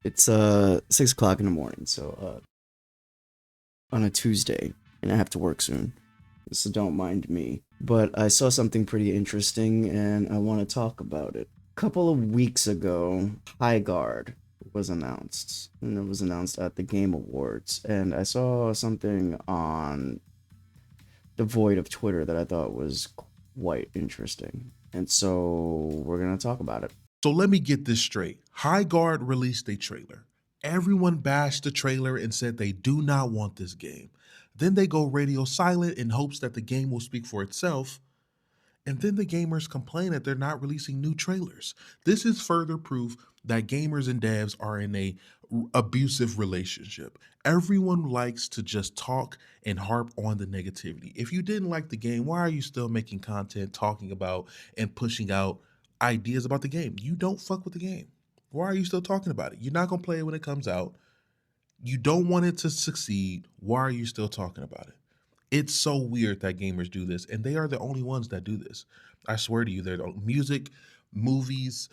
It's 6 o'clock in the morning, so on a Tuesday, and I have to work soon, so don't mind me. But I saw something pretty interesting, and I want to talk about it. A couple of weeks ago, Highguard was announced, and it was announced at the Game Awards, and I saw something on the void of Twitter that I thought was quite interesting, and so we're gonna talk about it. So let me get this straight. Highguard released a trailer. Everyone bashed the trailer and said they do not want this game. Then they go radio silent in hopes that the game will speak for itself. And then the gamers complain that they're not releasing new trailers. This is further proof that gamers and devs are in a abusive relationship. Everyone likes to just talk and harp on the negativity. If you didn't like the game, why are you still making content talking about and pushing out ideas about the game? You don't fuck with the game. Why are you still talking about it? You're not going to play it when it comes out. You don't want it to succeed. Why are you still talking about it? It's so weird that gamers do this, and they are the only ones that do this. I swear to you, they're the music, movies,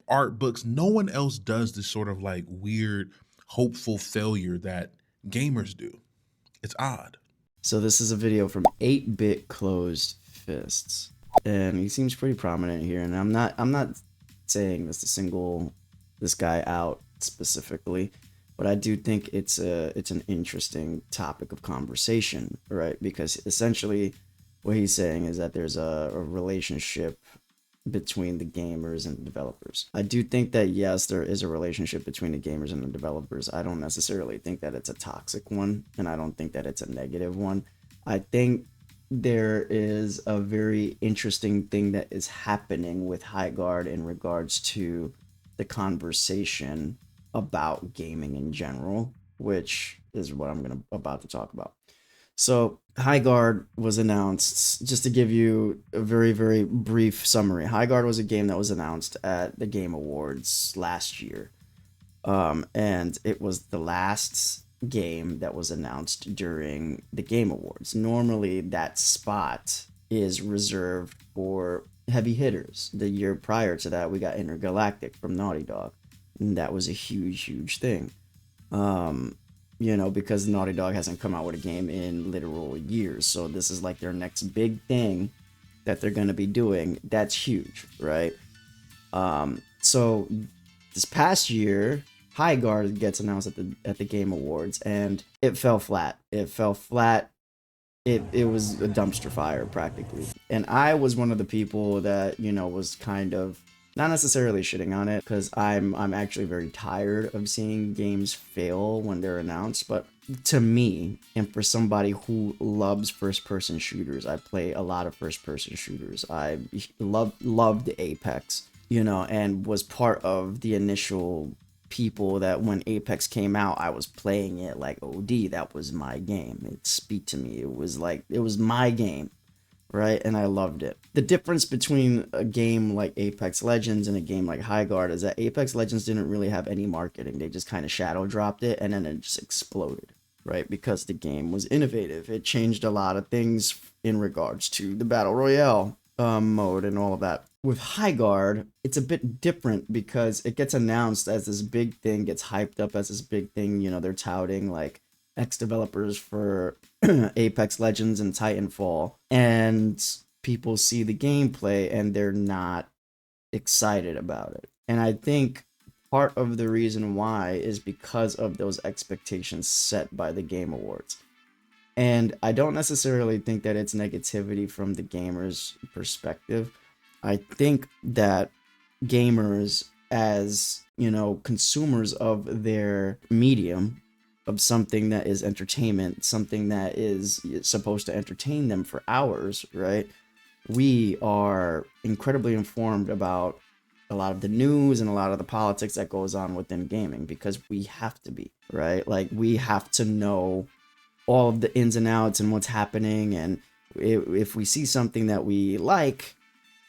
art books. No one else does this sort of like weird, hopeful failure that gamers do. It's odd. So this is a video from 8-Bit Closed Fists, and he seems pretty prominent here. And I'm not saying this to single this guy out specifically, but I do think it's an interesting topic of conversation, right? Because essentially, what he's saying is that there's a relationship between the gamers and the developers. I do think that yes, there is a relationship between the gamers and the developers. I don't necessarily think that it's a toxic one, and I don't think that it's a negative one. I think there is a very interesting thing that is happening with Highguard in regards to the conversation about gaming in general, which is what I'm about to talk about. So Highguard was announced. Just to give you a very, very brief summary, Highguard was a game that was announced at the Game Awards last year. And it was the last game that was announced during the Game Awards. Normally, that spot is reserved for heavy hitters. The year prior to that, we got Intergalactic from Naughty Dog. And that was a huge, huge thing. Because Naughty Dog hasn't come out with a game in literal years. So this is like their next big thing that they're going to be doing. That's huge, right? So this past year, Highguard gets announced at the Game Awards, and it fell flat. It was a dumpster fire practically. And I was one of the people that, was kind of not necessarily shitting on it, because I'm actually very tired of seeing games fail when they're announced. But to me, and for somebody who loves first-person shooters, I play a lot of first-person shooters. I loved Apex, and was part of the initial people that when Apex came out, I was playing it like OD. That was my game. It speak to me. It was my game. Right, and I loved it. The difference between a game like Apex Legends and a game like Highguard is that Apex Legends didn't really have any marketing. They just kind of shadow dropped it, and then it just exploded, right? Because the game was innovative. It changed a lot of things in regards to the Battle Royale mode and all of that. With Highguard, it's a bit different because it gets announced as this big thing, gets hyped up as this big thing. They're touting like ex-developers for Apex Legends and Titanfall, and people see the gameplay and they're not excited about it. And I think part of the reason why is because of those expectations set by the Game Awards. And I don't necessarily think that it's negativity from the gamers' perspective. I think that gamers, as consumers of their medium, of something that is entertainment, something that is supposed to entertain them for hours, right? We are incredibly informed about a lot of the news and a lot of the politics that goes on within gaming, because we have to be, right? Like, we have to know all of the ins and outs and what's happening. And if we see something that we like,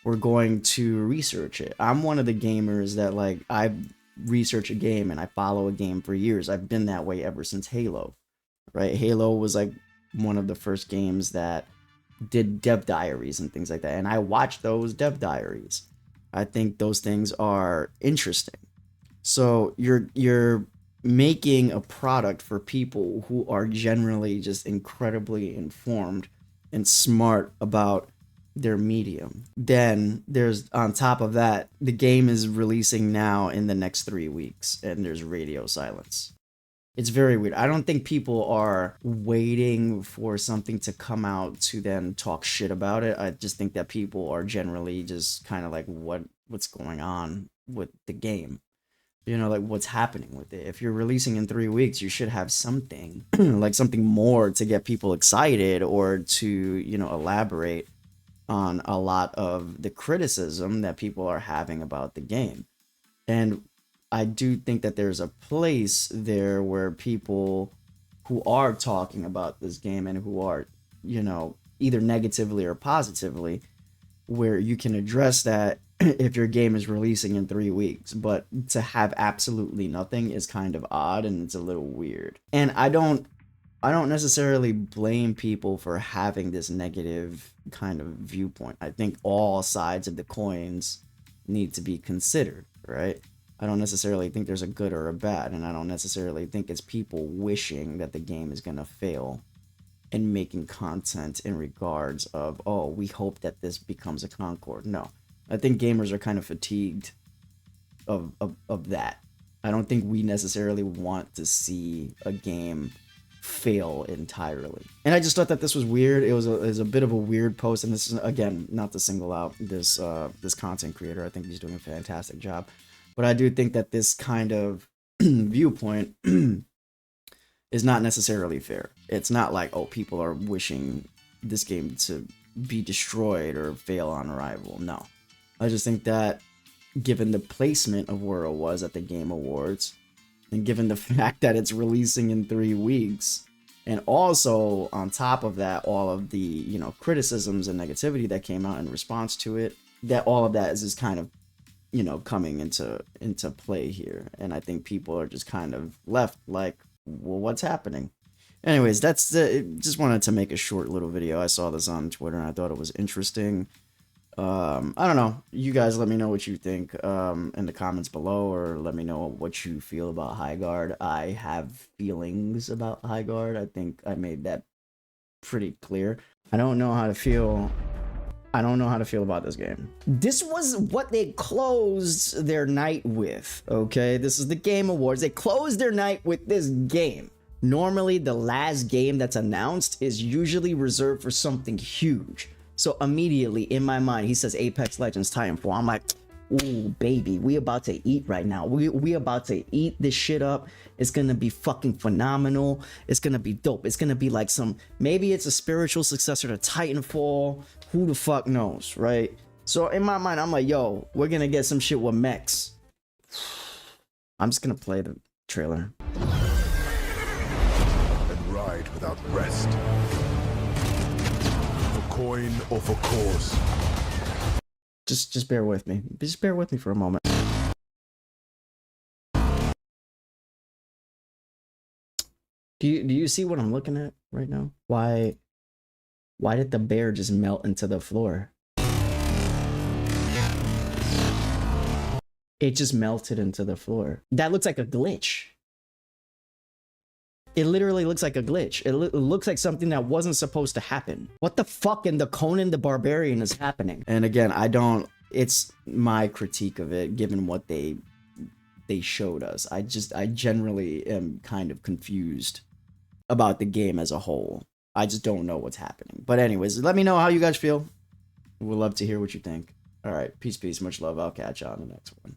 we're going to research it. I'm one of the gamers that, like, I've research a game and I follow a game for years. I've been that way ever since Halo, right? Halo was like one of the first games that did dev diaries and things like that, and I watched those dev diaries. I think those things are interesting. So you're making a product for people who are generally just incredibly informed and smart about their medium. Then there's, on top of that, the game is releasing now in the next 3 weeks, and there's radio silence. It's very weird. I don't think people are waiting for something to come out to then talk shit about it. I just think that people are generally just kind of like, what's going on with the game? You know, like, what's happening with it? If you're releasing in 3 weeks, you should have something like something more to get people excited, or to, you know, elaborate on a lot of the criticism that people are having about the game. And I do think that there's a place there where people who are talking about this game, and who are, you know, either negatively or positively, where you can address that if your game is releasing in 3 weeks. But to have absolutely nothing is kind of odd, and it's a little weird. And I don't necessarily blame people for having this negative kind of viewpoint. I think all sides of the coins need to be considered, right? I don't necessarily think there's a good or a bad, and I don't necessarily think it's people wishing that the game is going to fail and making content in regards of, oh, we hope that this becomes a Concord. No, I think gamers are kind of fatigued of that. I don't think we necessarily want to see a game fail entirely. And I just thought that this was weird. It was a bit of a weird post, and this is, again, not to single out this content creator. I think he's doing a fantastic job. But I do think that this kind of viewpoint is not necessarily fair. It's not like, oh, people are wishing this game to be destroyed or fail on arrival. No. I just think that given the placement of where it was at the Game Awards, and given the fact that it's releasing in 3 weeks, and also on top of that, all of the, you know, criticisms and negativity that came out in response to it, that all of that is just kind of, you know, coming into play here. And I think people are just kind of left like, well, what's happening? Anyways, that's just wanted to make a short little video. I saw this on Twitter and I thought it was interesting. I don't know. You guys let me know what you think in the comments below, or let me know what you feel about Highguard. I have feelings about Highguard. I think I made that pretty clear. I don't know how to feel about this game. This was what they closed their night with, okay? This is the Game Awards. They closed their night with this game. Normally, the last game that's announced is usually reserved for something huge. So immediately in my mind, he says Apex Legends Titanfall. I'm like, ooh, baby, we about to eat right now. We about to eat this shit up. It's gonna be fucking phenomenal. It's gonna be dope. It's gonna be like maybe it's a spiritual successor to Titanfall. Who the fuck knows, right? So in my mind, I'm like, yo, we're gonna get some shit with mechs. I'm just gonna play the trailer. And ride without rest. For coin or for cause. Just bear with me. Just bear with me for a moment. Do you see what I'm looking at right now? Why did the bear just melt into the floor? It just melted into the floor. That looks like a glitch. It literally looks like a glitch. It looks like something that wasn't supposed to happen. What the fuck in the Conan the Barbarian is happening? And again, it's my critique of it, given what they showed us. I generally am kind of confused about the game as a whole. I just don't know what's happening. But anyways, let me know how you guys feel. We'd love to hear what you think. All right, peace, much love. I'll catch you on the next one.